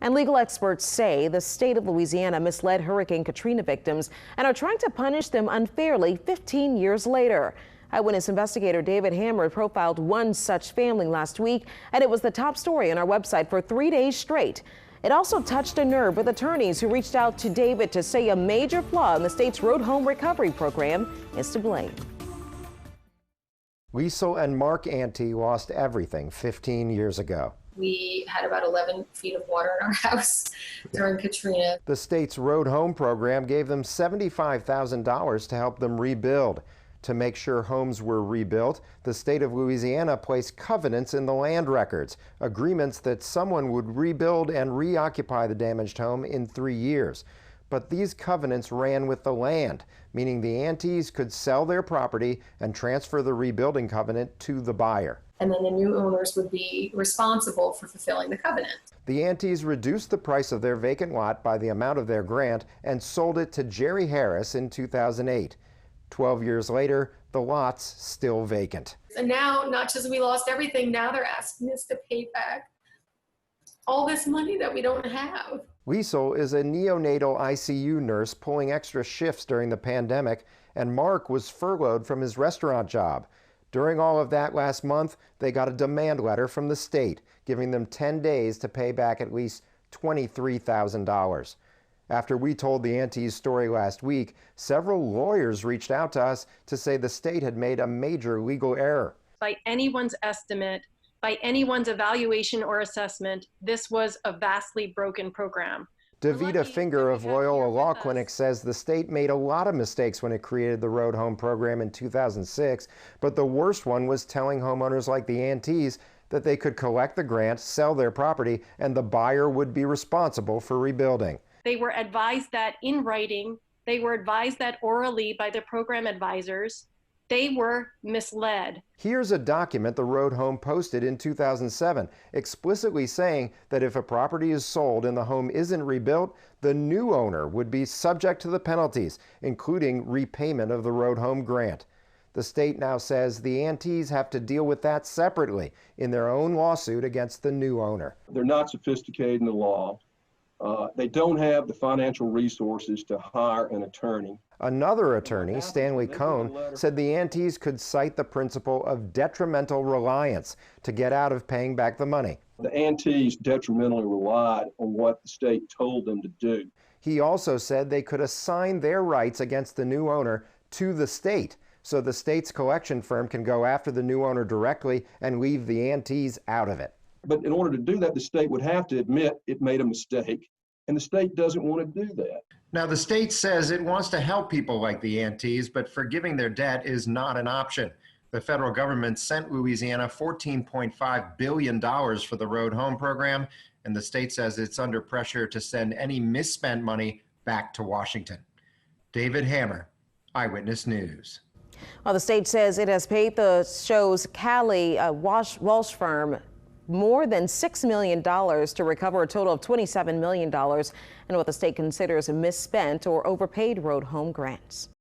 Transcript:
And legal experts say the state of Louisiana misled Hurricane Katrina victims and are trying to punish them unfairly 15 years later. Eyewitness investigator David Hammer profiled one such family last week, and it was the top story on our website for 3 days straight. It also touched a nerve with attorneys who reached out to David to say a major flaw in the state's road home recovery program is to blame. Lisl and Mark Antee lost everything 15 years ago. We had about 11 feet of water in our house during Katrina. The state's road home program gave them $75,000 to help them rebuild. To make sure homes were rebuilt, the state of Louisiana placed covenants in the land records, agreements that someone would rebuild and reoccupy the damaged home in 3 years. But these covenants ran with the land, meaning the Antees could sell their property and transfer the rebuilding covenant to the buyer. And then the new owners would be responsible for fulfilling the covenant. The Antees reduced the price of their vacant lot by the amount of their grant and sold it to Jerry Harris in 2008. 12 years later, the lot's still vacant. And now, not just we lost everything, now they're asking us to pay back all this money that we don't have. Lisl is a neonatal ICU nurse pulling extra shifts during the pandemic, and Mark was furloughed from his restaurant job. During all of that last month, they got a demand letter from the state, giving them 10 days to pay back at least $23,000. After we told the Antees story last week, several lawyers reached out to us to say the state had made a major legal error. By anyone's estimate, by anyone's evaluation or assessment, this was a vastly broken program. Davita Finger of Loyola Law Clinic says the state made a lot of mistakes when it created the Road Home program in 2006, but the worst one was telling homeowners like the Antees that they could collect the grant, sell their property, and the buyer would be responsible for rebuilding. They were advised that in writing, they were advised that orally by the program advisors. They were misled. Here's a document the Road Home posted in 2007, explicitly saying that if a property is sold and the home isn't rebuilt, the new owner would be subject to the penalties, including repayment of the Road Home grant. The state now says the Antees have to deal with that separately in their own lawsuit against the new owner. They're not sophisticated in the law. They don't have the financial resources to hire an attorney. Another attorney, Stanley Cohn, said the Antees could cite the principle of detrimental reliance to get out of paying back the money. The Antees detrimentally relied on what the state told them to do. He also said they could assign their rights against the new owner to the state, so the state's collection firm can go after the new owner directly and leave the Antees out of it. But in order to do that, the state would have to admit it made a mistake, and the state doesn't want to do that. Now, the state says it wants to help people like the Antees, but forgiving their debt is not an option. The federal government sent Louisiana $14.5 billion for the Road Home program, and the state says it's under pressure to send any misspent money back to Washington. David Hammer, Eyewitness News. Well, the state says it has paid the show's Cali Walsh firm more than $6 million to recover a total of $27 million in what the state considers misspent or overpaid road home grants.